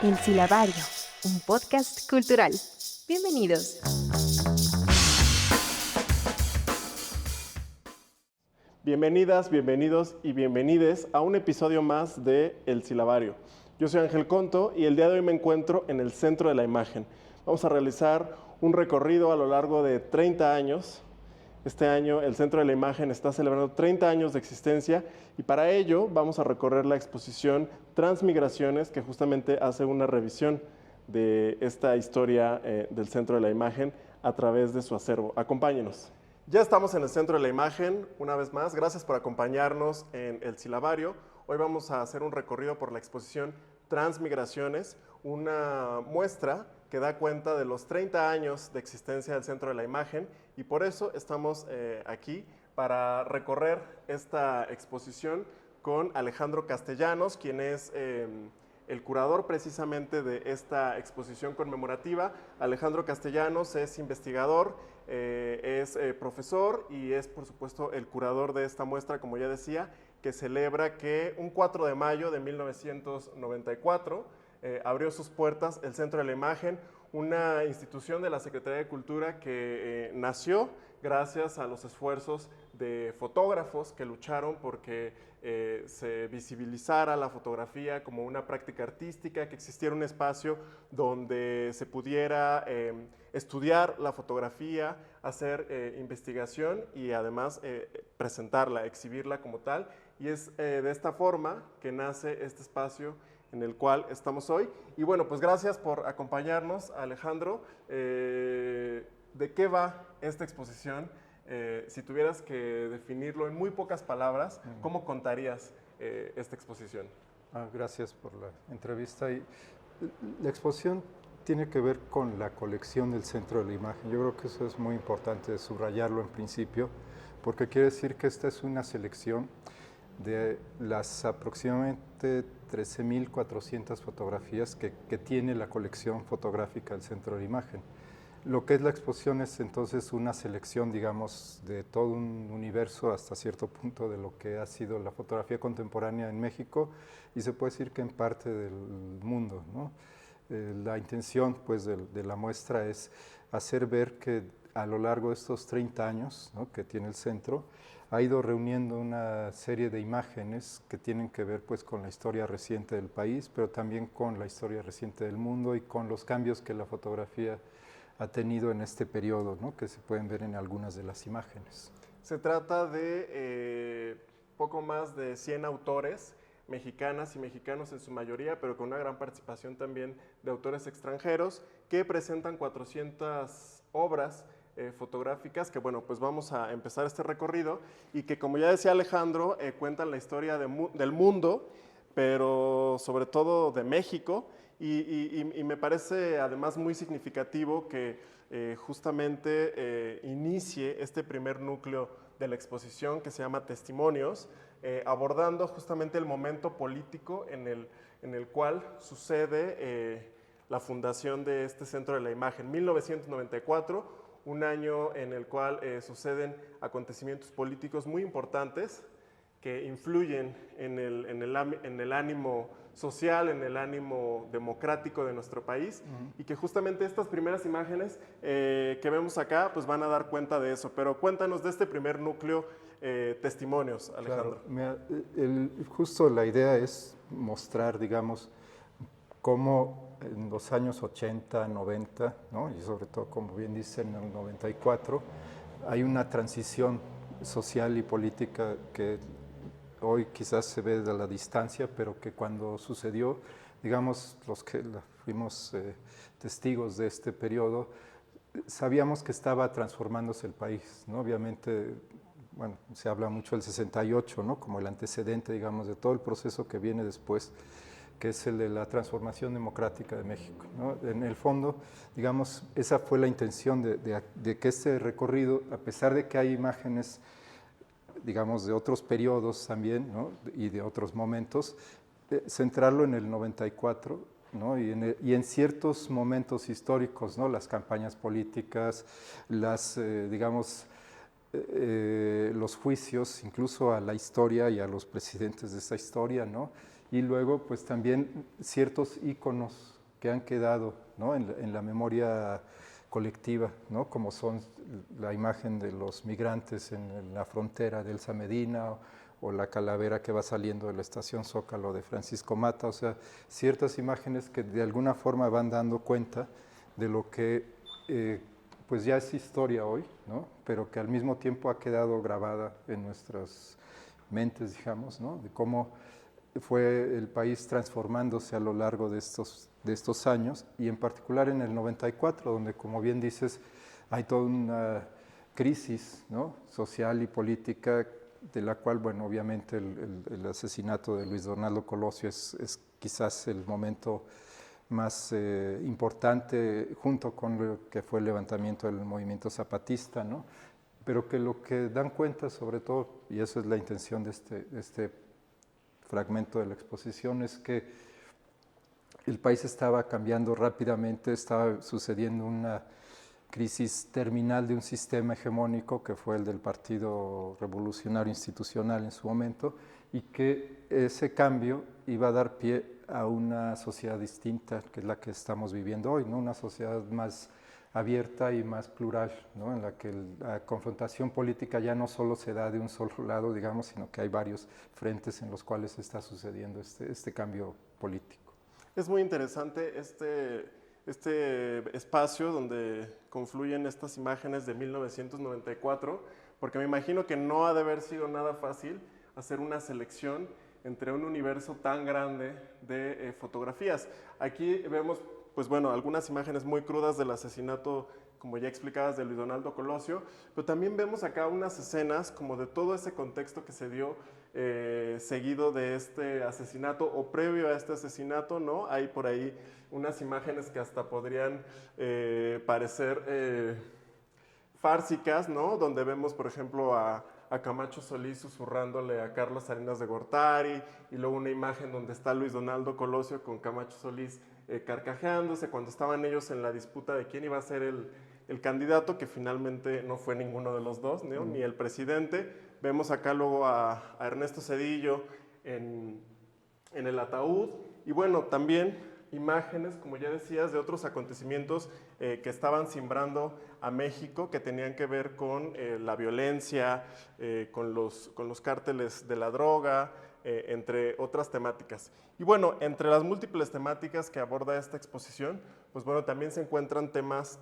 El Silabario, un podcast cultural. Bienvenidos. Bienvenidas, bienvenidos y bienvenides a un episodio más de El Silabario. Yo soy Ángel Conto y el día de hoy me encuentro en el Centro de la Imagen. Vamos a realizar un recorrido a lo largo de 30 años. Este año el Centro de la Imagen está celebrando 30 años de existencia y para ello vamos a recorrer la exposición Transmigraciones, que justamente hace una revisión de esta historia del Centro de la Imagen a través de su acervo. Acompáñenos. Ya estamos en el Centro de la Imagen, una vez más. Gracias por acompañarnos en El Silabario. Hoy vamos a hacer un recorrido por la exposición Transmigraciones, una muestra que da cuenta de los 30 años de existencia del Centro de la Imagen y por eso estamos aquí para recorrer esta exposición con Alejandro Castellanos, quien es el curador precisamente de esta exposición conmemorativa. Alejandro Castellanos es investigador, es profesor y es por supuesto el curador de esta muestra, como ya decía, que celebra que un 4 de mayo de 1994 abrió sus puertas el Centro de la Imagen, una institución de la Secretaría de Cultura que nació gracias a los esfuerzos de fotógrafos que lucharon porque se visibilizara la fotografía como una práctica artística, que existiera un espacio donde se pudiera estudiar la fotografía, hacer investigación y además presentarla, exhibirla como tal. Y es de esta forma que nace este espacio en el cual estamos hoy. Y bueno, pues gracias por acompañarnos, Alejandro. ¿De qué va esta exposición? Si tuvieras que definirlo en muy pocas palabras, ¿cómo contarías esta exposición? Gracias por la entrevista. La exposición tiene que ver con la colección del Centro de la Imagen. Yo creo que eso es muy importante subrayarlo en principio, porque quiere decir que esta es una selección de las aproximadamente 13.400 fotografías que tiene la colección fotográfica del Centro de la Imagen. Lo que es la exposición es entonces una selección, digamos, de todo un universo hasta cierto punto de lo que ha sido la fotografía contemporánea en México y se puede decir que en parte del mundo, ¿no? La intención pues, de la muestra es hacer ver que a lo largo de estos 30 años, ¿no?, que tiene el centro, ha ido reuniendo una serie de imágenes que tienen que ver pues, con la historia reciente del país, pero también con la historia reciente del mundo y con los cambios que la fotografía ha tenido en este periodo, ¿no?, que se pueden ver en algunas de las imágenes. Se trata de poco más de 100 autores, mexicanas y mexicanos en su mayoría, pero con una gran participación también de autores extranjeros, que presentan 400 obras fotográficas que, bueno, pues vamos a empezar este recorrido y que, como ya decía Alejandro, cuentan la historia del mundo, pero sobre todo de México, y me parece además muy significativo que justamente inicie este primer núcleo de la exposición que se llama Testimonios, abordando justamente el momento político en el cual sucede la fundación de este Centro de la Imagen. 1994, un año en el cual suceden acontecimientos políticos muy importantes que influyen en el ánimo social, en el ánimo democrático de nuestro país, y que justamente estas primeras imágenes que vemos acá pues van a dar cuenta de eso. Pero cuéntanos de este primer núcleo, Testimonios, Alejandro. Claro, justo la idea es mostrar, digamos, cómo en los años 80, 90, ¿no?, y sobre todo, como bien dicen, en el 94, hay una transición social y política que hoy quizás se ve de la distancia, pero que cuando sucedió, digamos, los que fuimos testigos de este periodo, sabíamos que estaba transformándose el país, ¿no? Obviamente, bueno, se habla mucho del 68, ¿no?, como el antecedente, digamos, de todo el proceso que viene después, que es el de la transformación democrática de México, ¿no? En el fondo, digamos, esa fue la intención de que este recorrido, a pesar de que hay imágenes, digamos, de otros periodos también, ¿no?, y de otros momentos, centrarlo en el 94, ¿no?, y en ciertos momentos históricos, ¿no?, las campañas políticas, digamos, los juicios, incluso a la historia y a los presidentes de esa historia, ¿no?, y luego pues también ciertos íconos que han quedado, ¿no?, en la memoria colectiva, ¿no?, como son la imagen de los migrantes en la frontera de Elsa Medina o la calavera que va saliendo de la estación Zócalo de Francisco Mata, o sea, ciertas imágenes que de alguna forma van dando cuenta de lo que pues ya es historia hoy, ¿no?, pero que al mismo tiempo ha quedado grabada en nuestras mentes, digamos, ¿no?, de cómo fue el país transformándose a lo largo de estos años, y en particular en el 94, donde, como bien dices, hay toda una crisis, ¿no?, social y política, de la cual, bueno, obviamente el asesinato de Luis Donaldo Colosio es quizás el momento más importante, junto con lo que fue el levantamiento del movimiento zapatista, ¿no?, pero que lo que dan cuenta sobre todo, y eso es la intención de este fragmento de la exposición, es que el país estaba cambiando rápidamente, estaba sucediendo una crisis terminal de un sistema hegemónico que fue el del Partido Revolucionario Institucional en su momento, y que ese cambio iba a dar pie a una sociedad distinta, que es la que estamos viviendo hoy, ¿no?, una sociedad más abierta y más plural, ¿no?, en la que la confrontación política ya no solo se da de un solo lado, digamos, sino que hay varios frentes en los cuales está sucediendo este cambio político. Es muy interesante este espacio donde confluyen estas imágenes de 1994, porque me imagino que no ha de haber sido nada fácil hacer una selección entre un universo tan grande de fotografías. Aquí vemos, pues bueno, algunas imágenes muy crudas del asesinato, como ya explicabas, de Luis Donaldo Colosio, pero también vemos acá unas escenas como de todo ese contexto que se dio seguido de este asesinato o previo a este asesinato, ¿no? Hay por ahí unas imágenes que hasta podrían parecer fársicas, ¿no?, donde vemos, por ejemplo, a Camacho Solís susurrándole a Carlos Salinas de Gortari, y luego una imagen donde está Luis Donaldo Colosio con Camacho Solís carcajeándose cuando estaban ellos en la disputa de quién iba a ser el candidato, que finalmente no fue ninguno de los dos, ¿no?, ni el presidente. Vemos acá luego a Ernesto Zedillo en el ataúd, y bueno, también imágenes, como ya decías, de otros acontecimientos que estaban cimbrando a México, que tenían que ver con la violencia, con los cárteles de la droga, entre otras temáticas. Y bueno, entre las múltiples temáticas que aborda esta exposición, pues bueno, también se encuentran temas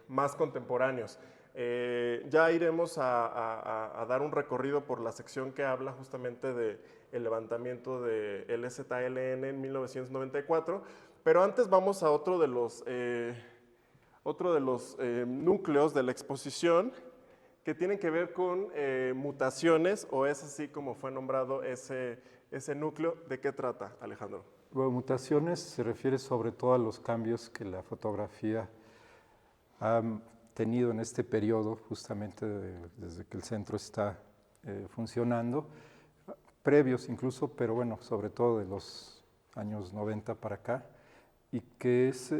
más contemporáneos. Ya iremos a dar un recorrido por la sección que habla justamente del levantamiento de LZLN en 1994, pero antes vamos a otro de los núcleos de la exposición, que tienen que ver con mutaciones, o es así como fue nombrado ese núcleo. ¿De qué trata, Alejandro? Bueno, mutaciones se refiere sobre todo a los cambios que la fotografía ha tenido en este periodo, justamente desde que el centro está funcionando, previos incluso, pero bueno, sobre todo de los años 90 para acá, y que es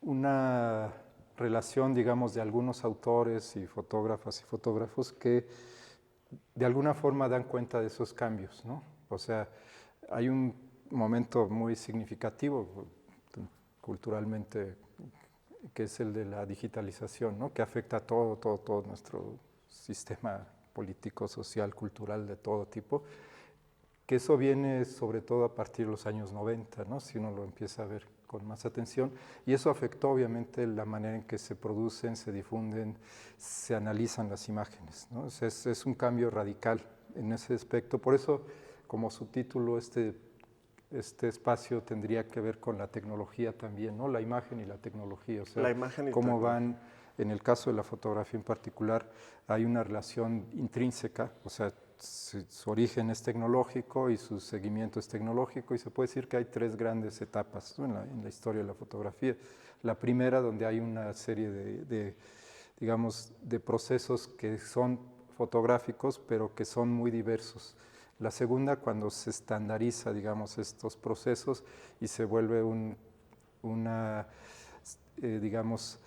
una relación, digamos, de algunos autores y fotógrafas y fotógrafos que de alguna forma dan cuenta de esos cambios, ¿no? O sea, hay un momento muy significativo culturalmente, que es el de la digitalización, ¿no?, que afecta a todo nuestro sistema político, social, cultural, de todo tipo, que eso viene sobre todo a partir de los años 90, ¿no?, si uno lo empieza a ver con más atención, y eso afectó obviamente la manera en que se producen, se difunden, se analizan las imágenes, ¿no? Es un cambio radical en ese aspecto. Por eso, como subtítulo, este espacio tendría que ver con la tecnología también, ¿no?, la imagen y la tecnología, o sea, La imagen y cómo van, en el caso de la fotografía en particular, hay una relación intrínseca, o sea, su origen es tecnológico y su seguimiento es tecnológico, y se puede decir que hay tres grandes etapas, ¿no?, en la historia de la fotografía. La primera, donde hay una serie digamos, de procesos que son fotográficos, pero que son muy diversos. La segunda, cuando se estandariza, digamos, estos procesos y se vuelve digamos,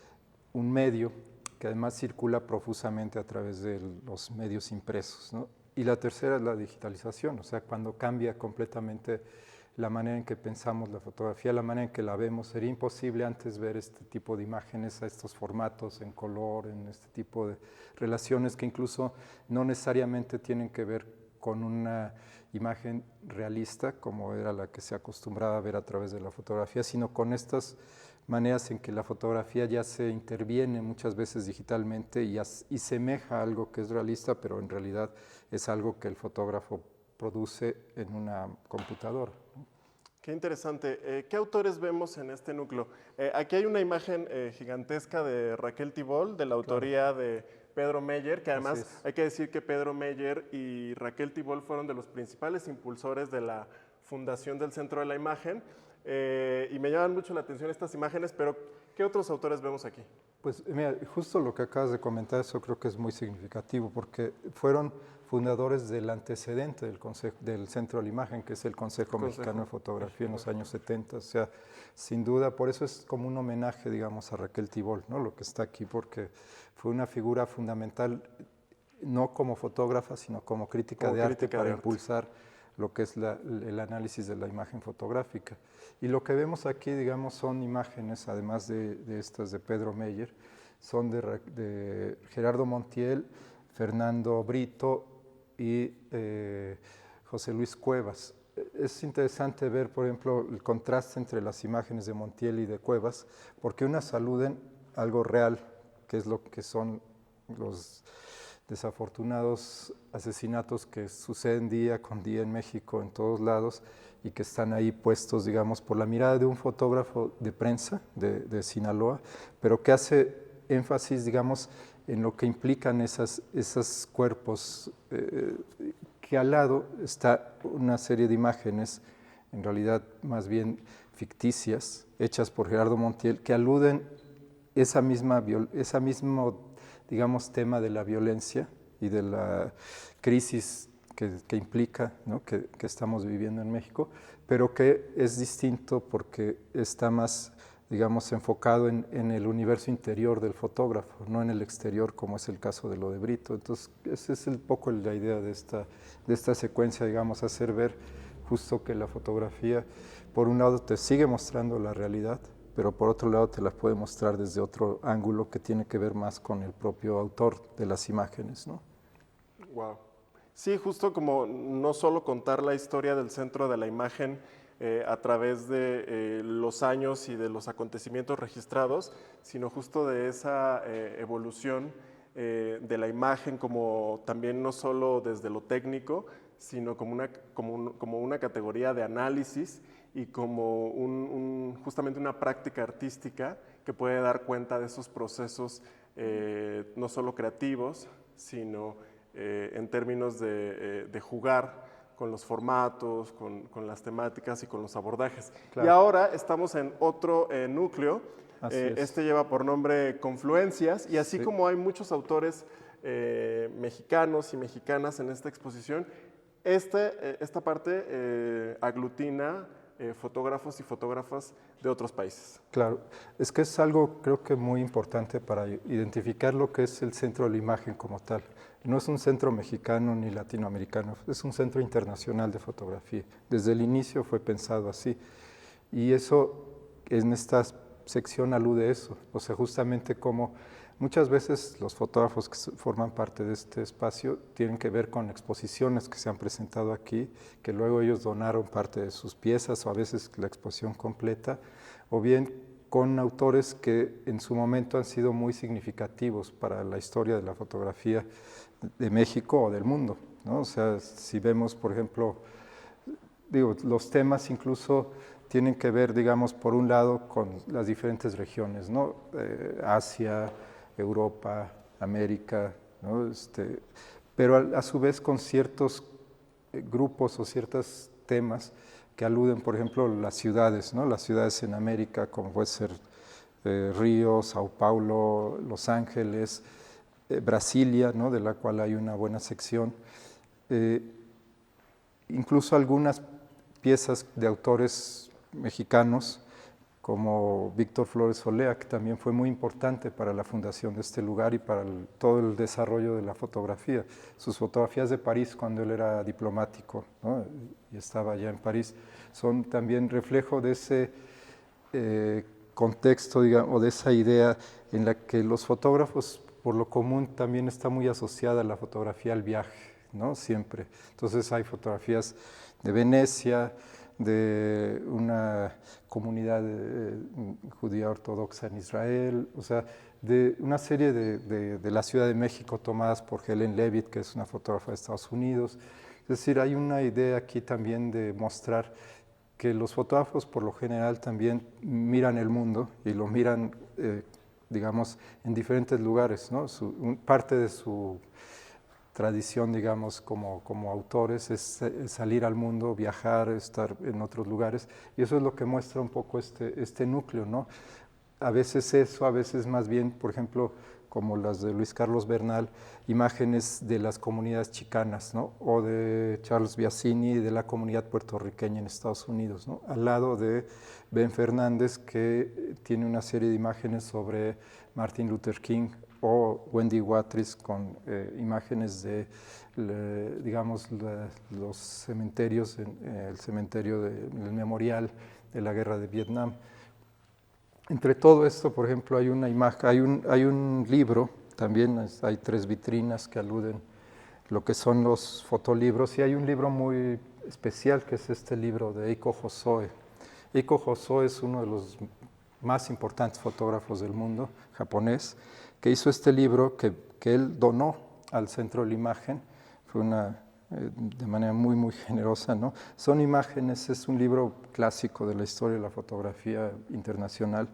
un medio que además circula profusamente a través de los medios impresos, ¿no? Y la tercera es la digitalización, o sea, cuando cambia completamente la manera en que pensamos la fotografía, la manera en que la vemos. Sería imposible antes ver este tipo de imágenes a estos formatos, en color, en este tipo de relaciones que incluso no necesariamente tienen que ver con una imagen realista, como era la que se acostumbraba a ver a través de la fotografía, sino con estas maneras en que la fotografía ya se interviene muchas veces digitalmente y semeja a algo que es realista, pero en realidad es algo que el fotógrafo produce en una computadora. Qué interesante. ¿Qué autores vemos en este núcleo? Aquí hay una imagen gigantesca de Raquel Tibol, de la autoría de Pedro Meyer, que además hay que decir que Pedro Meyer y Raquel Tibol fueron de los principales impulsores de la fundación del Centro de la Imagen. Y me llaman mucho la atención estas imágenes, pero ¿qué otros autores vemos aquí? Pues mira, justo lo que acabas de comentar, eso creo que es muy significativo, porque fueron fundadores del antecedente del Centro de la Imagen, que es el Consejo Mexicano de Fotografía en los años 70. O sea, sin duda, por eso es como un homenaje, digamos, a Raquel Tibol, ¿no? Lo que está aquí, porque fue una figura fundamental, no como fotógrafa, sino como crítica de arte para impulsar lo que es el análisis de la imagen fotográfica. Y lo que vemos aquí, digamos, son imágenes, además de estas de Pedro Meyer, son de Gerardo Montiel, Fernando Brito y José Luis Cuevas. Es interesante ver, por ejemplo, el contraste entre las imágenes de Montiel y de Cuevas, porque unas aluden a algo real, que es lo que son los desafortunados asesinatos que suceden día con día en México, en todos lados, y que están ahí puestos, digamos, por la mirada de un fotógrafo de prensa de Sinaloa, pero que hace énfasis, digamos, en lo que implican esos cuerpos, que al lado está una serie de imágenes, en realidad más bien ficticias, hechas por Gerardo Montiel, que aluden esa mismo, digamos, tema de la violencia y de la crisis que implica, ¿no? que estamos viviendo en México, pero que es distinto porque está más, digamos, enfocado en el universo interior del fotógrafo, no en el exterior, como es el caso de lo de Brito. Entonces, esa es un poco la idea de esta secuencia, digamos, hacer ver justo que la fotografía, por un lado, te sigue mostrando la realidad, pero por otro lado te la puede mostrar desde otro ángulo que tiene que ver más con el propio autor de las imágenes, ¿no? Wow. Sí, justo como no solo contar la historia del Centro de la Imagen a través de los años y de los acontecimientos registrados, sino justo de esa evolución de la imagen como también no solo desde lo técnico, sino como una categoría de análisis y como justamente una práctica artística que puede dar cuenta de esos procesos no solo creativos, sino en términos de jugar con los formatos, con las temáticas y con los abordajes. Claro. Y ahora estamos en otro núcleo. Este lleva por nombre Confluencias, y así como hay muchos autores mexicanos y mexicanas en esta exposición, esta parte aglutina fotógrafos y fotógrafas de otros países. Claro, es que es algo creo que muy importante para identificar lo que es el Centro de la Imagen como tal. No es un centro mexicano ni latinoamericano, es un centro internacional de fotografía. Desde el inicio fue pensado así. Y eso, en esta sección alude a eso, o sea, justamente como muchas veces los fotógrafos que forman parte de este espacio tienen que ver con exposiciones que se han presentado aquí, que luego ellos donaron parte de sus piezas o a veces la exposición completa, o bien con autores que en su momento han sido muy significativos para la historia de la fotografía de México o del mundo, ¿no? O sea, si vemos, por ejemplo, digo, los temas incluso tienen que ver, digamos, por un lado con las diferentes regiones, ¿no? Asia, Europa, América, ¿no? Pero a su vez con ciertos grupos o ciertos temas que aluden, por ejemplo, las ciudades, ¿no? Las ciudades en América, como puede ser Río, Sao Paulo, Los Ángeles, Brasilia, ¿no? De la cual hay una buena sección. Incluso algunas piezas de autores mexicanos, como Víctor Flores Olea, que también fue muy importante para la fundación de este lugar y para todo el desarrollo de la fotografía. Sus fotografías de París cuando él era diplomático, ¿no? Y estaba allá en París, son también reflejo de ese contexto, digamos, o de esa idea en la que los fotógrafos, por lo común, también está muy asociada la fotografía al viaje, ¿no? Siempre. Entonces hay fotografías de Venecia, de una comunidad judía ortodoxa en Israel, o sea, de una serie de la Ciudad de México tomadas por Helen Levitt, que es una fotógrafa de Estados Unidos. Es decir, hay una idea aquí también de mostrar que los fotógrafos por lo general también miran el mundo y lo miran, digamos, en diferentes lugares, ¿no? Parte de su tradición, digamos, como autores es salir al mundo, viajar, estar en otros lugares, y eso es lo que muestra un poco este núcleo, ¿no? A veces eso, a veces más bien, por ejemplo, como las de Luis Carlos Bernal, imágenes de las comunidades chicanas, ¿no? O de Charles Biasini, de la comunidad puertorriqueña en Estados Unidos, ¿no? Al lado de Ben Fernández, que tiene una serie de imágenes sobre Martin Luther King, o Wendy Watrice con imágenes de, digamos, los cementerios, el cementerio del Memorial de la Guerra de Vietnam. Entre todo esto, por ejemplo, hay una imagen, hay un libro, también hay 3 vitrinas que aluden lo que son los fotolibros, y hay un libro muy especial que es este libro de Eiko Hosoe. Eiko Hosoe es uno de los más importantes fotógrafos del mundo, japonés, que hizo este libro que él donó al Centro de la Imagen, fue de manera muy, muy generosa, ¿no? Son imágenes, es un libro clásico de la historia de la fotografía internacional,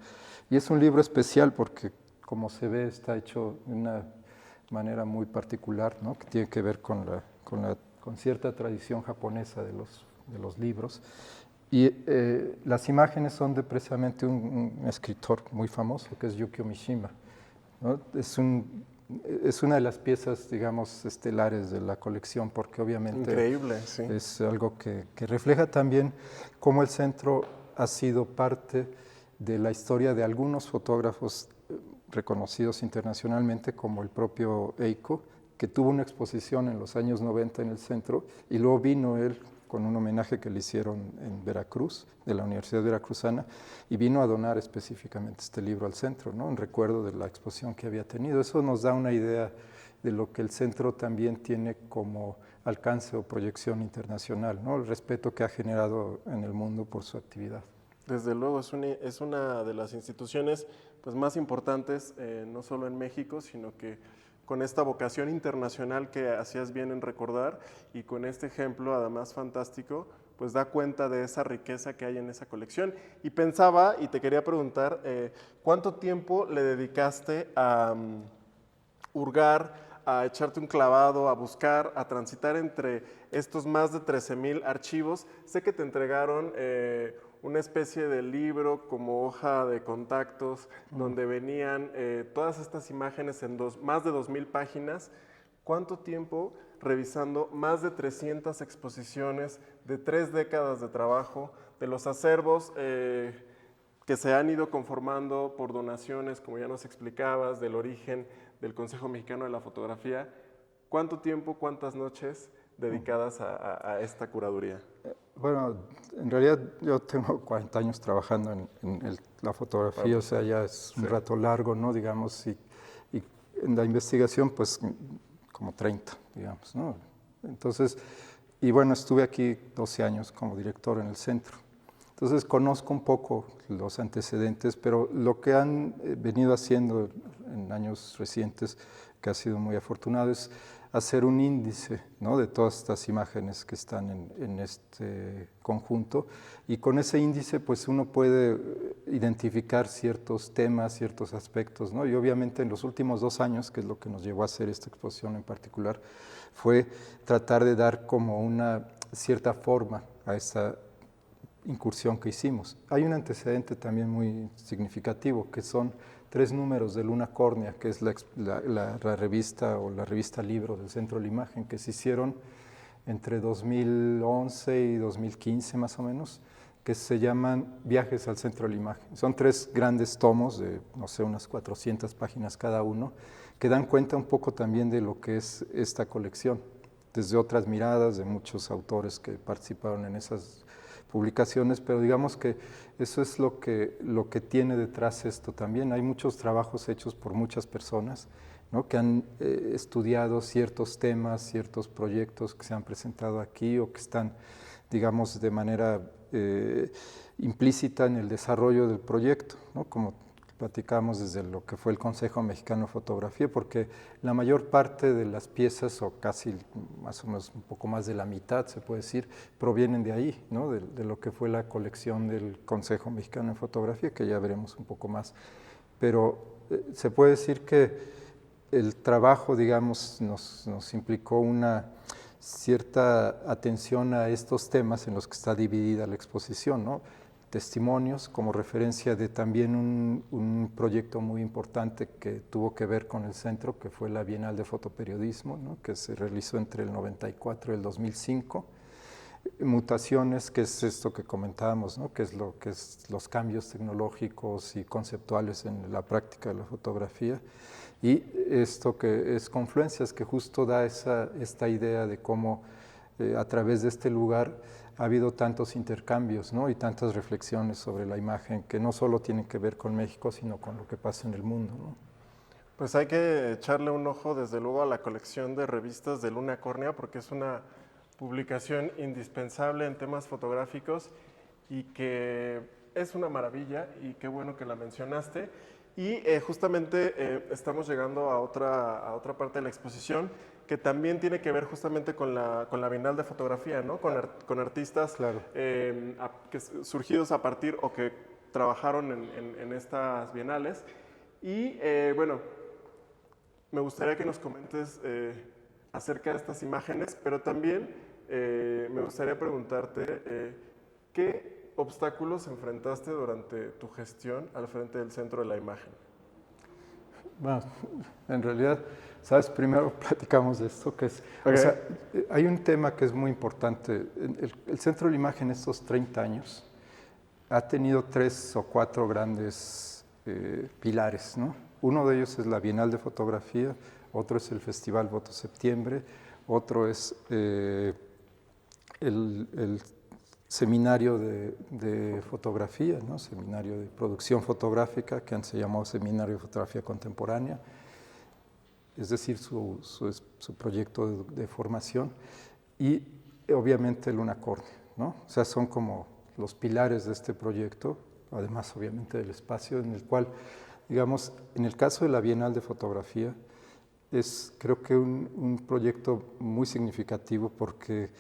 y es un libro especial porque, como se ve, está hecho de una manera muy particular, ¿no? Que tiene que ver con cierta tradición japonesa de los libros. Y las imágenes son de precisamente un escritor muy famoso, que es Yukio Mishima, ¿no? Es una de las piezas, digamos, estelares de la colección, porque obviamente increíble, sí. Es algo que refleja también cómo el centro ha sido parte de la historia de algunos fotógrafos reconocidos internacionalmente, como el propio Eiko, que tuvo una exposición en los años 90 en el centro, y luego vino él con un homenaje que le hicieron en Veracruz, de la Universidad Veracruzana, y vino a donar específicamente este libro al centro, ¿no? En recuerdo de la exposición que había tenido. Eso nos da una idea de lo que el centro también tiene como alcance o proyección internacional, ¿no? El respeto que ha generado en el mundo por su actividad. Desde luego, es una de las instituciones pues, más importantes, no solo en México, sino que con esta vocación internacional que hacías bien en recordar, y con este ejemplo además fantástico, pues da cuenta de esa riqueza que hay en esa colección. Y pensaba, y te quería preguntar, ¿cuánto tiempo le dedicaste a hurgar, a echarte un clavado, a buscar, a transitar entre estos más de 13,000 archivos? Sé que te entregaron una especie de libro como hoja de contactos donde venían todas estas imágenes en más de 2,000 páginas. ¿Cuánto tiempo revisando más de 300 exposiciones de 3 décadas de trabajo, de los acervos que se han ido conformando por donaciones, como ya nos explicabas, del origen del Consejo Mexicano de la Fotografía? ¿Cuánto tiempo, cuántas noches dedicadas a esta curaduría? Bueno, en realidad yo tengo 40 años trabajando en la fotografía, o sea, ya es un rato largo, ¿no? Digamos, y en la investigación, pues, como 30, digamos, ¿no? Entonces, y bueno, estuve aquí 12 años como director en el centro. Entonces, conozco un poco los antecedentes, pero lo que han venido haciendo en años recientes, que ha sido muy afortunado, es hacer un índice, ¿no? De todas estas imágenes que están en este conjunto, y con ese índice pues uno puede identificar ciertos temas, ciertos aspectos, ¿no? Y obviamente en los últimos 2 años, que es lo que nos llevó a hacer esta exposición en particular, fue tratar de dar como una cierta forma a esta incursión que hicimos. Hay un antecedente también muy significativo, que son 3 números de Luna Córnea, que es la revista o la revista libro del Centro de la Imagen, que se hicieron entre 2011 y 2015 más o menos, que se llaman Viajes al Centro de la Imagen. Son 3 grandes tomos de, no sé, unas 400 páginas cada uno, que dan cuenta un poco también de lo que es esta colección, desde otras miradas de muchos autores que participaron en esas publicaciones, pero digamos que eso es lo que tiene detrás esto también. Hay muchos trabajos hechos por muchas personas, ¿no?, que han estudiado ciertos temas, ciertos proyectos que se han presentado aquí o que están, digamos, de manera implícita en el desarrollo del proyecto, ¿no?, como platicamos desde lo que fue el Consejo Mexicano de Fotografía, porque la mayor parte de las piezas, o casi más o menos un poco más de la mitad, se puede decir, provienen de ahí, ¿no?, de lo que fue la colección del Consejo Mexicano de Fotografía, que ya veremos un poco más. Pero se puede decir que el trabajo, digamos, nos implicó una cierta atención a estos temas en los que está dividida la exposición, ¿no? Testimonios como referencia de también un proyecto muy importante que tuvo que ver con el centro, que fue la Bienal de Fotoperiodismo, ¿no?, que se realizó entre el 94 y el 2005. Mutaciones, que es esto que comentábamos, ¿no?, que es los cambios tecnológicos y conceptuales en la práctica de la fotografía. Y esto que es Confluencias, que justo da esta idea de cómo a través de este lugar ha habido tantos intercambios, ¿no?, y tantas reflexiones sobre la imagen que no solo tienen que ver con México, sino con lo que pasa en el mundo, ¿no? Pues hay que echarle un ojo, desde luego, a la colección de revistas de Luna Córnea, porque es una publicación indispensable en temas fotográficos y que es una maravilla, y qué bueno que la mencionaste. Y justamente estamos llegando a otra parte de la exposición que también tiene que ver justamente con la Bienal de Fotografía, ¿no? Con artistas Claro. Surgidos a partir o que trabajaron en estas bienales. Y bueno, me gustaría que nos comentes acerca de estas imágenes, pero también me gustaría preguntarte ¿qué obstáculos enfrentaste durante tu gestión al frente del Centro de la Imagen? Bueno, en realidad, sabes, primero platicamos de esto, que es, Okay. o sea, hay un tema que es muy importante. El Centro de la Imagen estos 30 años ha tenido 3 o 4 grandes pilares, ¿no? Uno de ellos es la Bienal de Fotografía, otro es el Festival Foto Septiembre, otro es el seminario de fotografía, ¿no?, seminario de producción fotográfica, que antes se llamó Seminario de Fotografía Contemporánea, es decir, su proyecto de formación, y obviamente Luna Córnea, ¿no? O sea, son como los pilares de este proyecto, además obviamente del espacio en el cual, digamos, en el caso de la Bienal de Fotografía, es creo que un proyecto muy significativo porque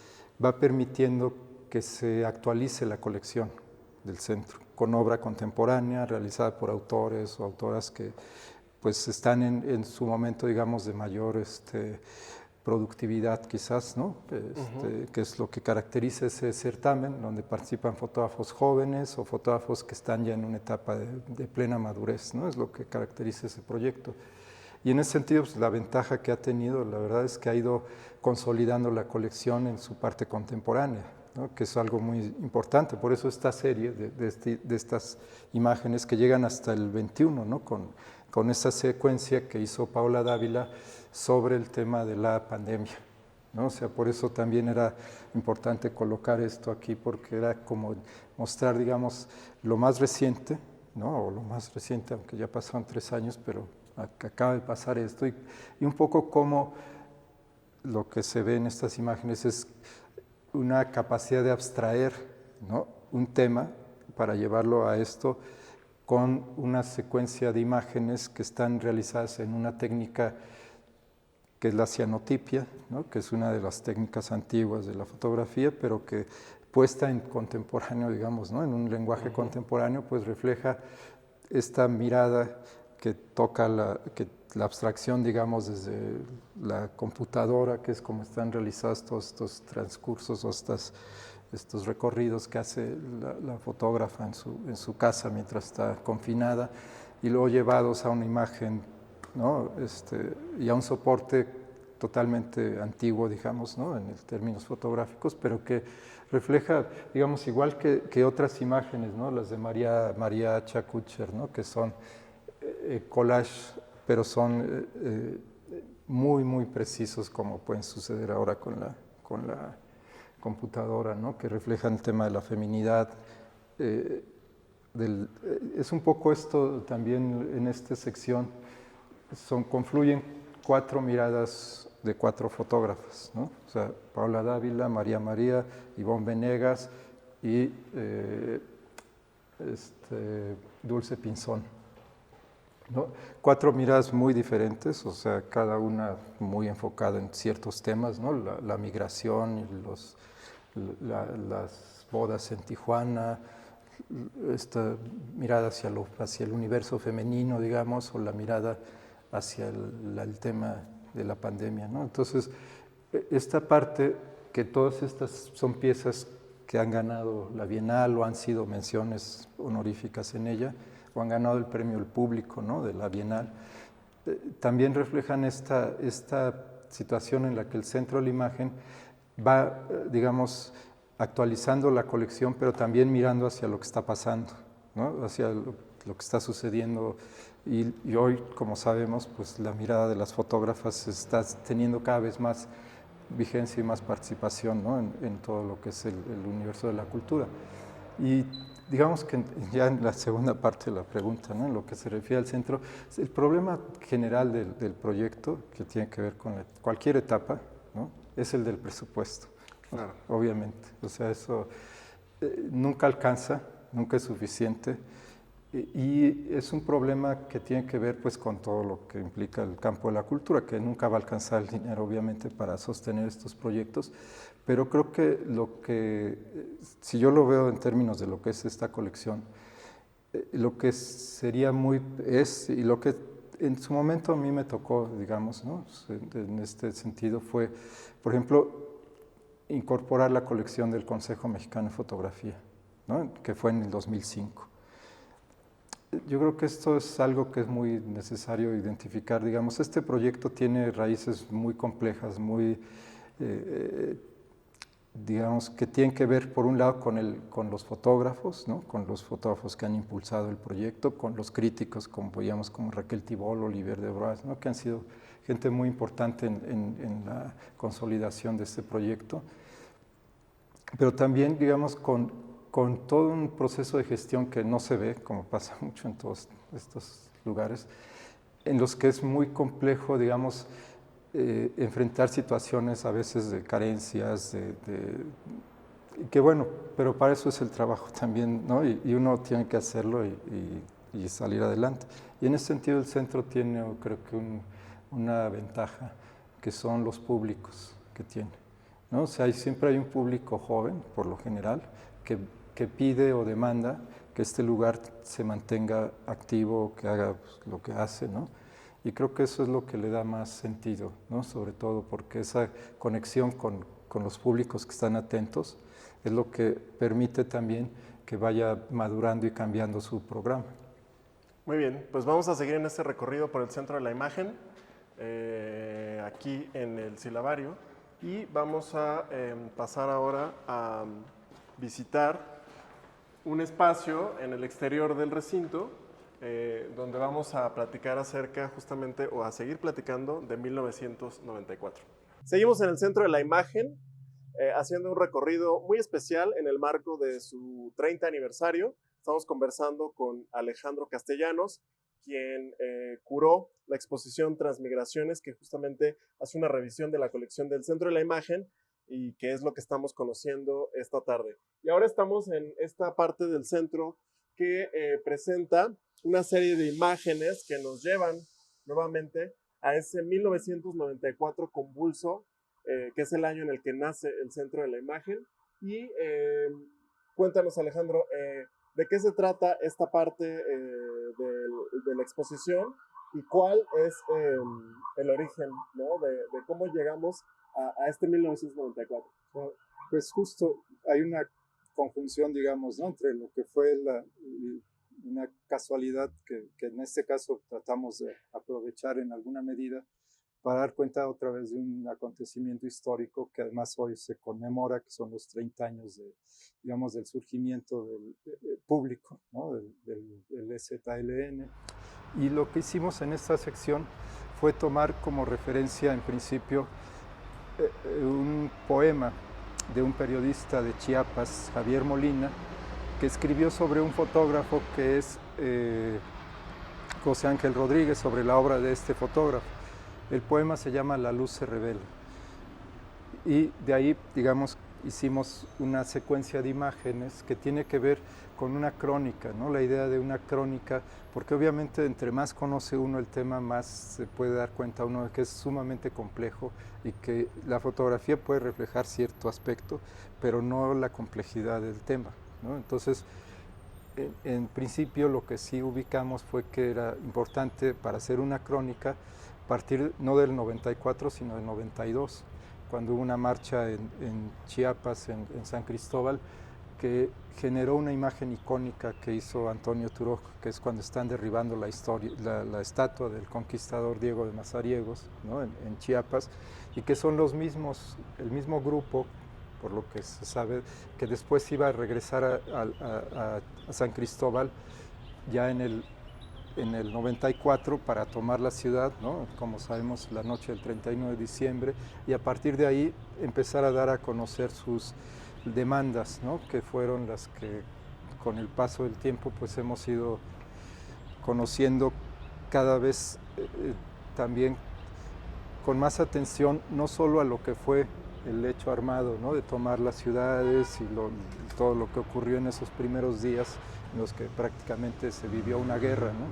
va permitiendo que se actualice la colección del centro con obra contemporánea realizada por autores o autoras que pues están en su momento, digamos, de mayor productividad quizás, ¿no? Que es lo que caracteriza ese certamen, donde participan fotógrafos jóvenes o fotógrafos que están ya en una etapa de plena madurez, ¿no? Es lo que caracteriza ese proyecto. Y en ese sentido, pues, la ventaja que ha tenido, la verdad es que ha ido consolidando la colección en su parte contemporánea, ¿no?, que es algo muy importante. Por eso esta serie de estas imágenes que llegan hasta el 21, ¿no?, con esa secuencia que hizo Paula Dávila sobre el tema de la pandemia, ¿no? O sea, por eso también era importante colocar esto aquí, porque era como mostrar, digamos, lo más reciente, ¿no?, o lo más reciente, aunque ya pasaron 3 años, pero acaba de pasar esto, y un poco como lo que se ve en estas imágenes es una capacidad de abstraer, ¿no?, un tema para llevarlo a esto con una secuencia de imágenes que están realizadas en una técnica que es la cianotipia, ¿no?, que es una de las técnicas antiguas de la fotografía, pero que puesta en contemporáneo, digamos, ¿no?, en un lenguaje contemporáneo, pues refleja esta mirada que toca la abstracción, digamos, desde la computadora, que es como están realizados todos estos transcursos o estos recorridos que hace la fotógrafa en su casa mientras está confinada, y luego llevados a una imagen, ¿no?, y a un soporte totalmente antiguo, digamos, ¿no? En términos fotográficos, pero que refleja, digamos, igual que otras imágenes, ¿no? Las de María Chacucher, ¿no? Que son collage, pero son muy, muy precisos, como pueden suceder ahora con la computadora, ¿no? Que reflejan el tema de la feminidad. Es un poco esto también en esta sección, confluyen 4 miradas de 4 fotógrafas, ¿no? O sea, Paula Dávila, María, Ivonne Venegas y Dulce Pinzón, ¿no? 4 miradas muy diferentes, o sea, cada una muy enfocada en ciertos temas, ¿no? La migración, y las bodas en Tijuana, esta mirada hacia el universo femenino, digamos, o la mirada hacia el tema de la pandemia, ¿no? Entonces, esta parte, que todas estas son piezas que han ganado la Bienal o han sido menciones honoríficas en ella, o han ganado el premio del público, ¿no? De la Bienal, también reflejan esta situación en la que el Centro de la Imagen va, digamos, actualizando la colección, pero también mirando hacia lo que está pasando, ¿no? Hacia lo que está sucediendo. Y hoy, como sabemos, pues la mirada de las fotógrafas está teniendo cada vez más vigencia y más participación, ¿no? en todo lo que es el universo de la cultura. Y digamos que ya en la segunda parte de la pregunta, ¿no? En lo que se refiere al centro, el problema general del proyecto, que tiene que ver con cualquier etapa, ¿no? Es el del presupuesto. Claro. Obviamente, o sea, eso nunca alcanza, nunca es suficiente, y es un problema que tiene que ver pues con todo lo que implica el campo de la cultura, que nunca va a alcanzar el dinero obviamente para sostener estos proyectos, pero creo que si yo lo veo en términos de lo que es esta colección, lo que sería y lo que en su momento a mí me tocó, digamos, ¿no? En este sentido fue, por ejemplo, incorporar la colección del Consejo Mexicano de Fotografía, ¿no? Que fue en el 2005. Yo creo que esto es algo que es muy necesario identificar. Digamos, este proyecto tiene raíces muy complejas, digamos, que tienen que ver, por un lado, con los fotógrafos, ¿no? Con los fotógrafos que han impulsado el proyecto, con los críticos, como Raquel Tibol, Olivier de Broas, ¿no? Que han sido gente muy importante en la consolidación de este proyecto, pero también, digamos, con todo un proceso de gestión que no se ve, como pasa mucho en todos estos lugares, en los que es muy complejo, digamos, enfrentar situaciones a veces de carencias, que bueno, pero para eso es el trabajo también, ¿no? Y uno tiene que hacerlo y salir adelante. Y en ese sentido el centro tiene, creo que una ventaja, que son los públicos que tiene, ¿no? O sea, siempre hay un público joven, por lo general, que pide o demanda que este lugar se mantenga activo, que haga pues, lo que hace, ¿no? Y creo que eso es lo que le da más sentido, ¿no? Sobre todo porque esa conexión con los públicos que están atentos es lo que permite también que vaya madurando y cambiando su programa. Muy bien, pues vamos a seguir en este recorrido por el Centro de la Imagen, aquí en el Silabario, y vamos a pasar ahora a visitar un espacio en el exterior del recinto, donde vamos a platicar acerca justamente, o a seguir platicando, de 1994. Seguimos en el Centro de la Imagen, haciendo un recorrido muy especial en el marco de su 30 aniversario. Estamos conversando con Alejandro Castellanos, quien curó la exposición Transmigraciones, que justamente hace una revisión de la colección del Centro de la Imagen, y que es lo que estamos conociendo esta tarde. Y ahora estamos en esta parte del centro que presenta una serie de imágenes que nos llevan nuevamente a ese 1994 convulso, que es el año en el que nace el Centro de la Imagen. Y cuéntanos, Alejandro, ¿de qué se trata esta parte de la exposición y cuál es el origen, ¿no? de cómo llegamos a este 1994? Pues justo hay una conjunción, digamos, ¿no? Entre lo que fue una casualidad que en este caso tratamos de aprovechar en alguna medida para dar cuenta otra vez de un acontecimiento histórico que además hoy se conmemora, que son los 30 años digamos, del surgimiento del público, ¿no? del EZLN. Y lo que hicimos en esta sección fue tomar como referencia, en principio, un poema de un periodista de Chiapas, Javier Molina, que escribió sobre un fotógrafo que es José Ángel Rodríguez, sobre la obra de este fotógrafo. El poema se llama La luz se revela. Y de ahí, digamos, hicimos una secuencia de imágenes que tiene que ver con una crónica, ¿no? La idea de una crónica, porque obviamente entre más conoce uno el tema, más se puede dar cuenta uno de que es sumamente complejo y que la fotografía puede reflejar cierto aspecto, pero no la complejidad del tema, ¿no? Entonces, en principio lo que sí ubicamos fue que era importante para hacer una crónica partir no del 94, sino del 92, cuando hubo una marcha en Chiapas, en San Cristóbal, que generó una imagen icónica que hizo Antonio Turok, que es cuando están derribando la estatua del conquistador Diego de Mazariegos, ¿no? en Chiapas, y que son el mismo grupo, por lo que se sabe, que después iba a regresar a San Cristóbal ya en el 94 para tomar la ciudad, ¿no? Como sabemos, la noche del 31 de diciembre, y a partir de ahí empezar a dar a conocer sus demandas, ¿no? Que fueron las que con el paso del tiempo pues hemos ido conociendo cada vez también con más atención, no solo a lo que fue el hecho armado, ¿no? De tomar las ciudades y todo lo que ocurrió en esos primeros días en los que prácticamente se vivió una guerra, ¿no?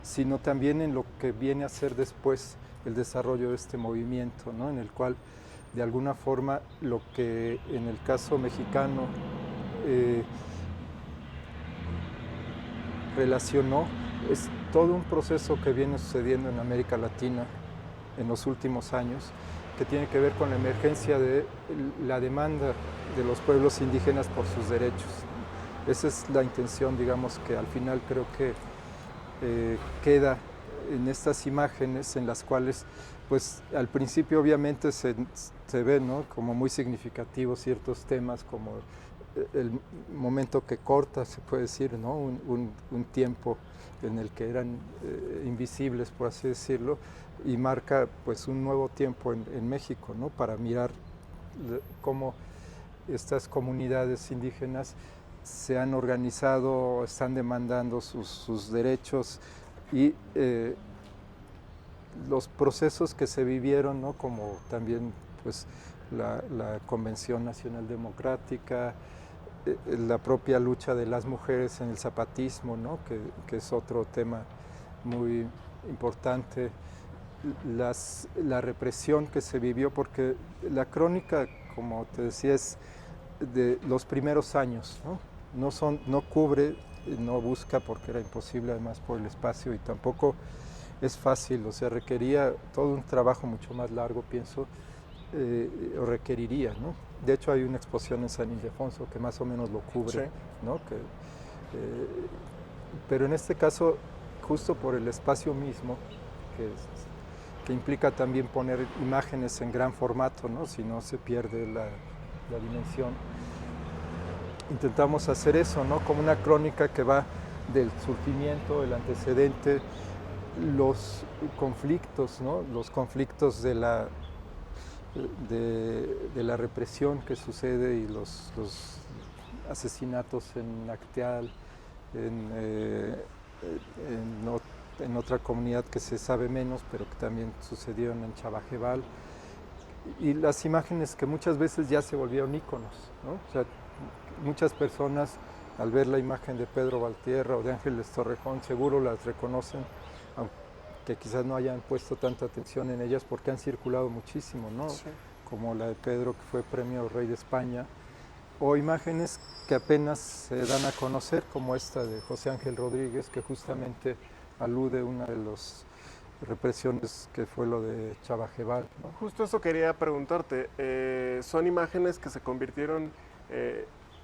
Sino también en lo que viene a ser después el desarrollo de este movimiento, ¿no? En el cual de alguna forma lo que en el caso mexicano relacionó es todo un proceso que viene sucediendo en América Latina en los últimos años, que tiene que ver con la emergencia de la demanda de los pueblos indígenas por sus derechos. Esa es la intención, digamos, que al final creo que queda en estas imágenes en las cuales, pues al principio obviamente se ve, ¿no? Como muy significativos ciertos temas, como el momento que corta, se puede decir, ¿no? un tiempo en el que eran invisibles, por así decirlo, y marca pues un nuevo tiempo en México, ¿no? Para mirar cómo estas comunidades indígenas se han organizado, están demandando sus derechos y los procesos que se vivieron, ¿no? Como también pues, la Convención Nacional Democrática, la propia lucha de las mujeres en el zapatismo, ¿no? que es otro tema muy importante, la represión que se vivió, porque la crónica, como te decía, es de los primeros años, ¿no? No cubre, no busca, porque era imposible además por el espacio, y tampoco es fácil, o sea, requería todo un trabajo mucho más largo, pienso, o requeriría, ¿no? De hecho hay una exposición en San Ildefonso que más o menos lo cubre, sí. ¿No? Pero en este caso, justo por el espacio mismo, que implica también poner imágenes en gran formato, ¿no? Si no se pierde la dimensión. Intentamos hacer eso, ¿no? Como una crónica que va del surgimiento, el antecedente, los conflictos, ¿no? Los conflictos de la represión que sucede y los asesinatos en Acteal, en otra comunidad que se sabe menos, pero que también sucedieron en Chavajebal, y las imágenes que muchas veces ya se volvieron íconos, ¿no? O sea, muchas personas al ver la imagen de Pedro Valtierra o de Ángeles Torrejón seguro las reconocen, aunque quizás no hayan puesto tanta atención en ellas porque han circulado muchísimo, ¿no? Sí. Como la de Pedro, que fue premio Rey de España, o imágenes que apenas se dan a conocer, como esta de José Ángel Rodríguez, que justamente alude a una de las represiones que fue lo de Chavajebal, ¿no? Justo eso quería preguntarte, son imágenes que se convirtieron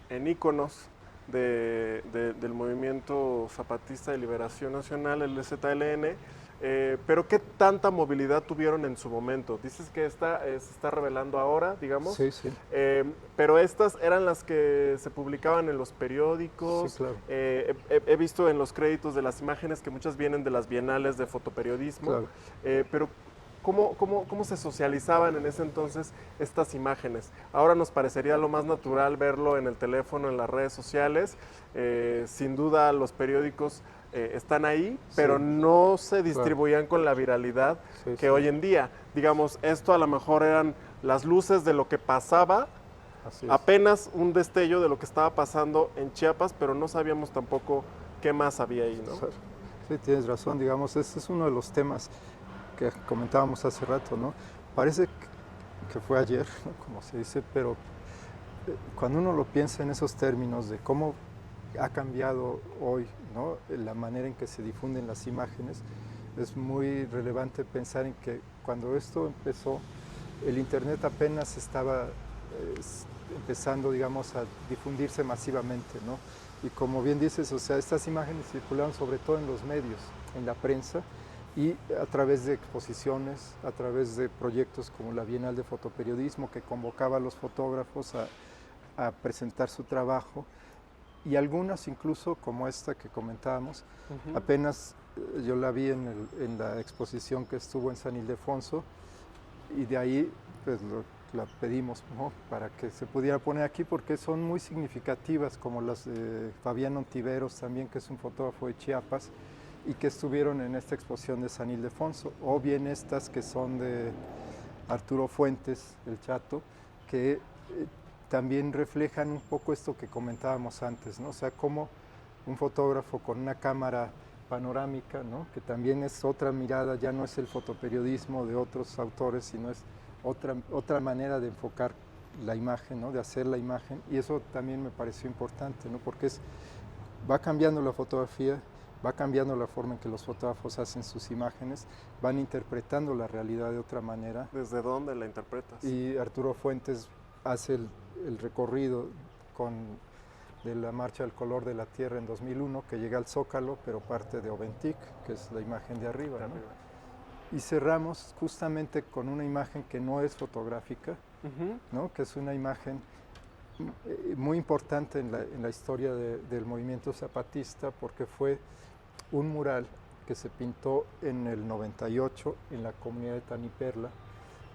en íconos del movimiento zapatista de liberación nacional, el ZLN, pero ¿qué tanta movilidad tuvieron en su momento? Dices que esta se está revelando ahora, digamos. Sí, sí. Pero estas eran las que se publicaban en los periódicos. Sí, claro. He visto en los créditos de las imágenes que muchas vienen de las bienales de fotoperiodismo. Claro. Pero ¿cómo se socializaban en ese entonces estas imágenes? Ahora nos parecería lo más natural verlo en el teléfono, en las redes sociales. Sin duda los periódicos están ahí, pero Sí. no se distribuían con la viralidad Sí, que sí. hoy en día. Digamos, esto a lo mejor eran las luces de lo que pasaba, Así es. apenas un destello de lo que estaba pasando en Chiapas, pero no sabíamos tampoco qué más había ahí, ¿no? Sí, tienes razón, digamos, ese es uno de los temas que comentábamos hace rato, ¿no? Parece que fue ayer, ¿no? Como se dice, pero cuando uno lo piensa en esos términos de cómo ha cambiado hoy, ¿no? La manera en que se difunden las imágenes, es muy relevante pensar en que cuando esto empezó, el Internet apenas estaba empezando, digamos, a difundirse masivamente, ¿no? Y como bien dices, o sea, estas imágenes circularon sobre todo en los medios, en la prensa, y a través de exposiciones, a través de proyectos como la Bienal de Fotoperiodismo, que convocaba a los fotógrafos a presentar su trabajo, y algunas incluso, como esta que comentábamos, apenas yo la vi en la exposición que estuvo en San Ildefonso, y de ahí pues la pedimos, ¿no? Para que se pudiera poner aquí, porque son muy significativas, como las de Fabián Ontiveros también, que es un fotógrafo de Chiapas, y que estuvieron en esta exposición de San Ildefonso, o bien estas que son de Arturo Fuentes, el Chato, que también reflejan un poco esto que comentábamos antes, ¿no? O sea, cómo un fotógrafo con una cámara panorámica, ¿no? Que también es otra mirada, ya no es el fotoperiodismo de otros autores, sino es otra manera de enfocar la imagen, ¿no? De hacer la imagen, y eso también me pareció importante, ¿no? Porque va cambiando la fotografía, va cambiando la forma en que los fotógrafos hacen sus imágenes, van interpretando la realidad de otra manera. ¿Desde dónde la interpretas? Y Arturo Fuentes hace el recorrido de la Marcha del Color de la Tierra en 2001, que llega al Zócalo, pero parte de Oventic, que es la imagen de arriba, ¿no? Y cerramos justamente con una imagen que no es fotográfica, ¿no? Que es una imagen muy importante en la historia del movimiento zapatista, porque fue un mural que se pintó en el 98 en la comunidad de Taniperla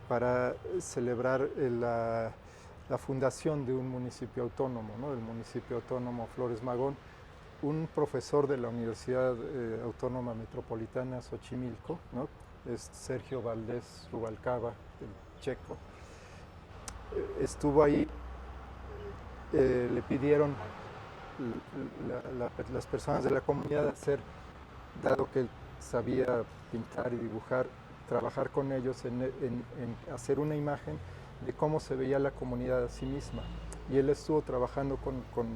para celebrar la fundación de un municipio autónomo, ¿no? El municipio autónomo Flores Magón. Un profesor de la Universidad Autónoma Metropolitana Xochimilco, ¿no? Es Sergio Valdés Rubalcaba, el checo. Estuvo ahí, le pidieron las personas de la comunidad dado que él sabía pintar y dibujar, trabajar con ellos en hacer una imagen de cómo se veía la comunidad a sí misma. Y él estuvo trabajando con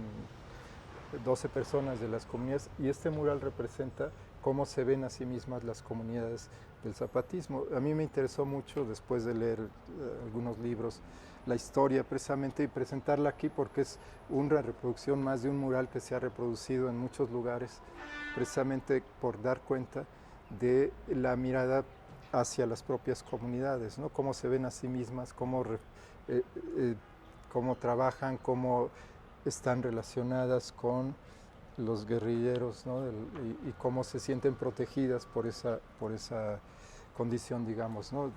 12 personas de las comunidades, y este mural representa cómo se ven a sí mismas las comunidades del zapatismo. A mí me interesó mucho, después de leer algunos libros, la historia precisamente, y presentarla aquí porque es una reproducción más de un mural que se ha reproducido en muchos lugares, precisamente por dar cuenta de la mirada hacia las propias comunidades, ¿no? Cómo se ven a sí mismas, cómo trabajan, cómo están relacionadas con los guerrilleros, ¿no? Y cómo se sienten protegidas por esa condición, digamos, ¿no?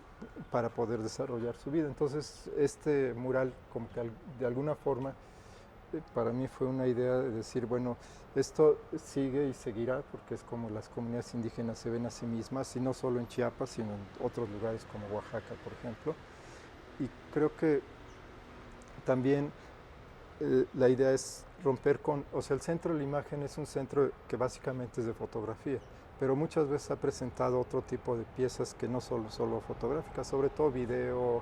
Para poder desarrollar su vida. Entonces, este mural, como que de alguna forma, para mí fue una idea de decir, bueno, esto sigue y seguirá, porque es como las comunidades indígenas se ven a sí mismas, y no solo en Chiapas, sino en otros lugares como Oaxaca, por ejemplo. Y creo que también la idea es romper o sea, el centro de la imagen es un centro que básicamente es de fotografía, pero muchas veces ha presentado otro tipo de piezas que no solo fotográficas, sobre todo video,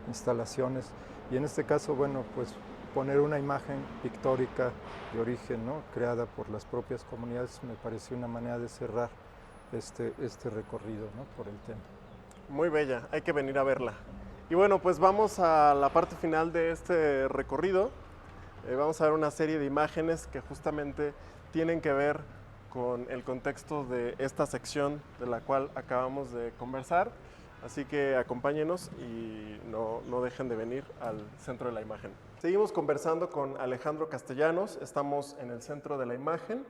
instalaciones, y en este caso, bueno, pues poner una imagen pictórica de origen, ¿no? Creada por las propias comunidades, me pareció una manera de cerrar este recorrido, ¿no? Por el tema. Muy bella, hay que venir a verla. Y bueno, pues vamos a la parte final de este recorrido. Vamos a ver una serie de imágenes que justamente tienen que ver con el contexto de esta sección de la cual acabamos de conversar. Así que acompáñenos y no dejen de venir al Centro de la Imagen. Seguimos conversando con Alejandro Castellanos. Estamos en el Centro de la Imagen,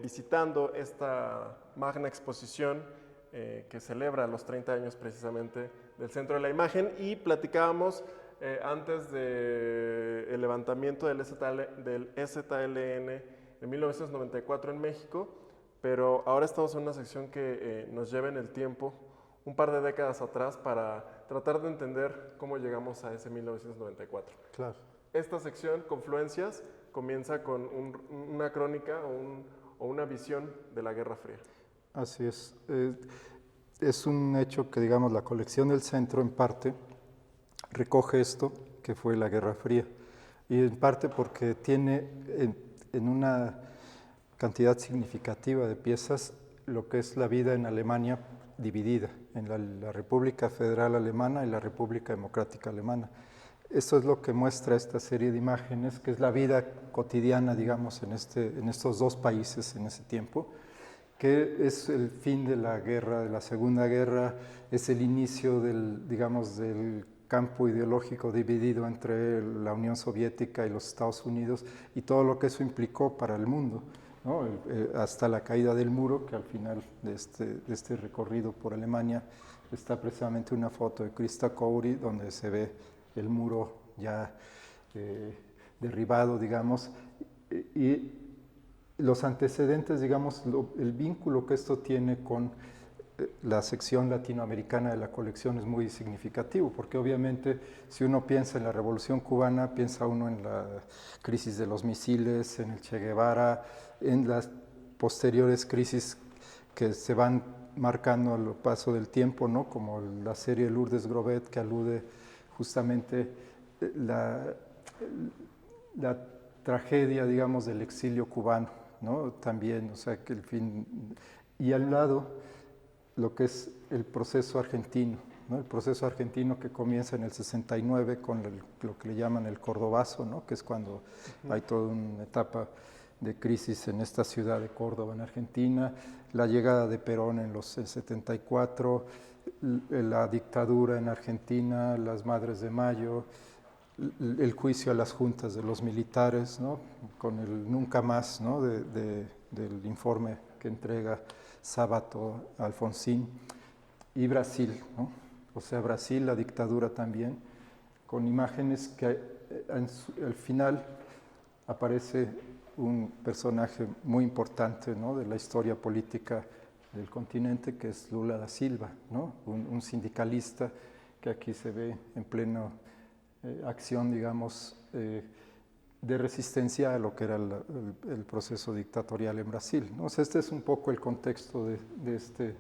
visitando esta magna exposición que celebra los 30 años precisamente del Centro de la Imagen, y platicábamos antes del levantamiento del EZLN en 1994 en México, pero ahora estamos en una sección que nos lleva en el tiempo un par de décadas atrás para tratar de entender cómo llegamos a ese 1994. Claro. Esta sección, Confluencias, comienza con una crónica o una visión de la Guerra Fría. Así es. Es un hecho que, digamos, la colección del centro en parte recoge esto que fue la Guerra Fría, y en parte porque tiene en una cantidad significativa de piezas lo que es la vida en Alemania dividida, en la República Federal Alemana y la República Democrática Alemana. Eso es lo que muestra esta serie de imágenes, que es la vida cotidiana, digamos, en estos dos países en ese tiempo, que es el fin de la guerra, de la Segunda Guerra, es el inicio del campo ideológico dividido entre la Unión Soviética y los Estados Unidos y todo lo que eso implicó para el mundo, ¿no? Hasta la caída del muro, que al final de este recorrido por Alemania está precisamente una foto de Christa Kouri, donde se ve el muro ya derribado, digamos, y los antecedentes, digamos, el vínculo que esto tiene con la sección latinoamericana de la colección es muy significativo, porque obviamente si uno piensa en la Revolución Cubana, piensa uno en la crisis de los misiles, en el Che Guevara, en las posteriores crisis que se van marcando al paso del tiempo, ¿no? Como la serie Lourdes Grobet, que alude justamente la tragedia, digamos, del exilio cubano, ¿no? También, o sea, que el fin... Y al lado, lo que es el proceso argentino, ¿no? El proceso argentino que comienza en el 69 con lo que le llaman el Cordobazo, ¿no? Que es cuando hay toda una etapa de crisis en esta ciudad de Córdoba, en Argentina, la llegada de Perón en el 74, la dictadura en Argentina, las Madres de Mayo, el juicio a las juntas de los militares, ¿no? Con el nunca más, ¿no? del informe que entrega Sábato Alfonsín, y Brasil, ¿no? O sea, Brasil, la dictadura también, con imágenes que al final aparece un personaje muy importante, ¿no? De la historia política del continente, que es Lula da Silva, ¿no? Un sindicalista que aquí se ve en pleno acción, digamos, de resistencia a lo que era el proceso dictatorial en Brasil, ¿no? O sea, este es un poco el contexto de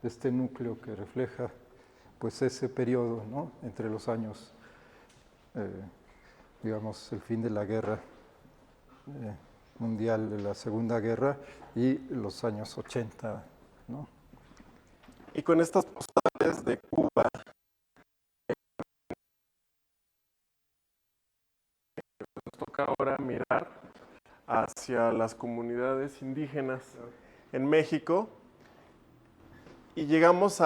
este núcleo que refleja pues ese periodo, ¿no? Entre los años, digamos, el fin de la guerra mundial, de la Segunda Guerra, y los años 80, ¿no? Y con estas postales de Cuba, nos toca ahora mirar hacia las comunidades indígenas en México, y llegamos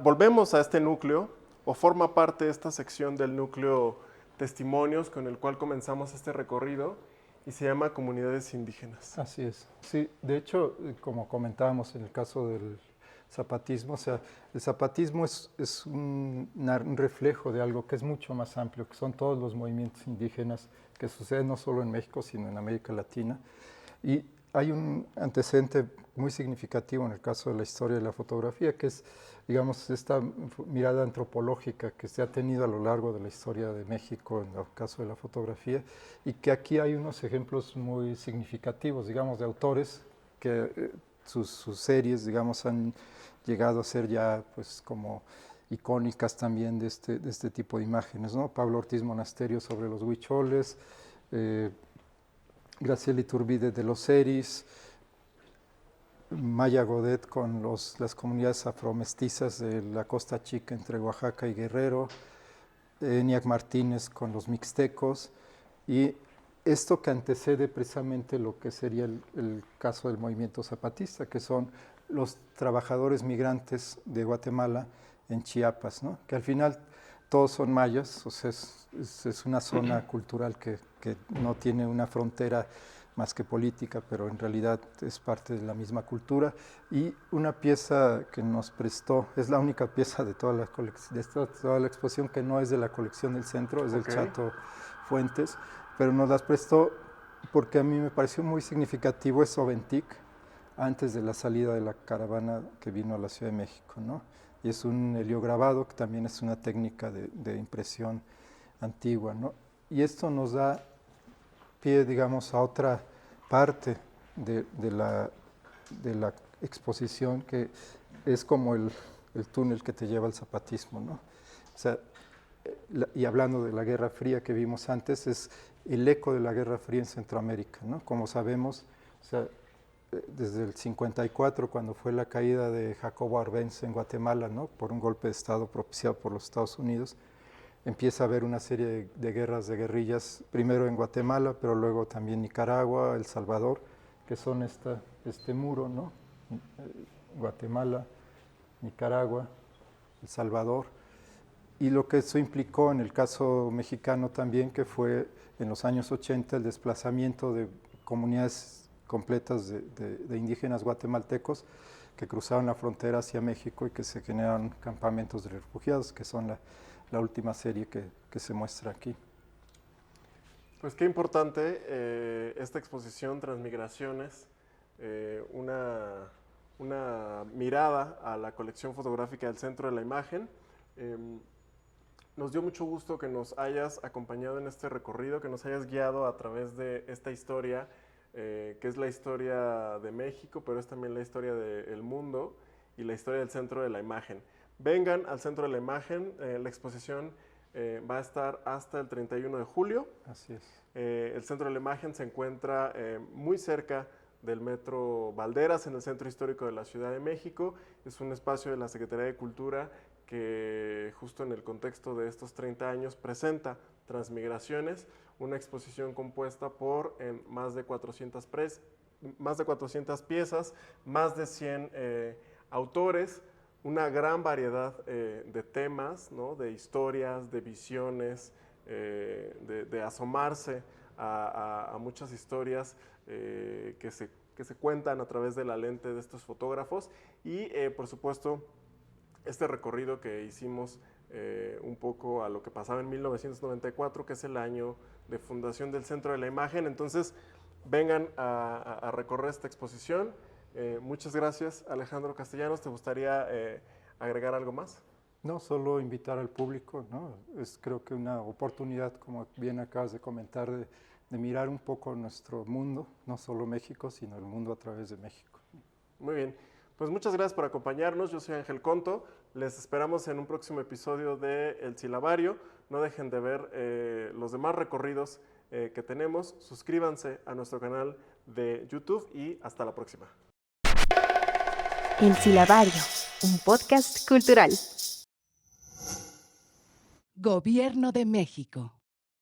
volvemos a este núcleo, o forma parte de esta sección del núcleo Testimonios, con el cual comenzamos este recorrido, y se llama Comunidades Indígenas. Así es. Sí, de hecho, como comentábamos en el caso del zapatismo, o sea, el zapatismo es un reflejo de algo que es mucho más amplio, que son todos los movimientos indígenas que suceden no solo en México, sino en América Latina. Y hay un antecedente muy significativo en el caso de la historia de la fotografía, que es, digamos, esta mirada antropológica que se ha tenido a lo largo de la historia de México en el caso de la fotografía, y que aquí hay unos ejemplos muy significativos, digamos, de autores que sus series, digamos, han llegado a ser ya, pues, como icónicas también de este tipo de imágenes, ¿no? Pablo Ortiz Monasterio sobre los huicholes, Graciela Iturbide de los Eris, Maya Godet con las comunidades afromestizas de la Costa Chica entre Oaxaca y Guerrero, ENIAC Martínez con los mixtecos, y esto que antecede precisamente lo que sería el caso del movimiento zapatista, que son los trabajadores migrantes de Guatemala en Chiapas, ¿no? Que al final todos son mayas, o sea, es una zona cultural que no tiene una frontera más que política, pero en realidad es parte de la misma cultura. Y una pieza que nos prestó, es la única pieza de toda la exposición que no es de la colección del centro, es del Chato Fuentes, pero nos las prestó porque a mí me pareció muy significativo, es Oventic, antes de la salida de la caravana que vino a la Ciudad de México, ¿no? Y es un heliograbado que también es una técnica de impresión antigua, ¿no? Y esto nos da pie, digamos, a otra parte de la exposición, que es como el túnel que te lleva al zapatismo, ¿no? O sea, y hablando de la Guerra Fría que vimos antes, es el eco de la Guerra Fría en Centroamérica, ¿no? Como sabemos, o sea, desde el 54, cuando fue la caída de Jacobo Arbenz en Guatemala, ¿no? Por un golpe de Estado propiciado por los Estados Unidos, empieza a haber una serie de guerras, de guerrillas, primero en Guatemala, pero luego también Nicaragua, El Salvador, que son este muro, ¿no? Guatemala, Nicaragua, El Salvador. Y lo que eso implicó en el caso mexicano también, que fue en los años 80 el desplazamiento de comunidades completas de indígenas guatemaltecos que cruzaron la frontera hacia México y que se generaron campamentos de refugiados, que son la última serie que se muestra aquí. Pues qué importante esta exposición Transmigraciones, una mirada a la colección fotográfica del Centro de la Imagen. Nos dio mucho gusto que nos hayas acompañado en este recorrido, que nos hayas guiado a través de esta historia, que es la historia de México, pero es también la historia del mundo y la historia del Centro de la Imagen. Vengan al Centro de la Imagen, la exposición va a estar hasta el 31 de julio. Así es. El Centro de la Imagen se encuentra muy cerca del Metro Valderas, en el Centro Histórico de la Ciudad de México. Es un espacio de la Secretaría de Cultura que justo en el contexto de estos 30 años presenta Transmigraciones, una exposición compuesta por más de 400 piezas, más de 100 autores, una gran variedad de temas, ¿no? De historias, de visiones, de asomarse a muchas historias que se cuentan a través de la lente de estos fotógrafos y, por supuesto, este recorrido que hicimos un poco a lo que pasaba en 1994, que es el año de fundación del Centro de la Imagen. Entonces, vengan a recorrer esta exposición. Muchas gracias, Alejandro Castellanos. ¿Te gustaría agregar algo más? No, solo invitar al público, ¿no? Es creo que una oportunidad, como bien acabas de comentar, de mirar un poco nuestro mundo, no solo México, sino el mundo a través de México. Muy bien. Pues muchas gracias por acompañarnos. Yo soy Ángel Conto. Les esperamos en un próximo episodio de El Silabario. No dejen de ver los demás recorridos que tenemos. Suscríbanse a nuestro canal de YouTube y hasta la próxima. El Silabario, un podcast cultural. Gobierno de México.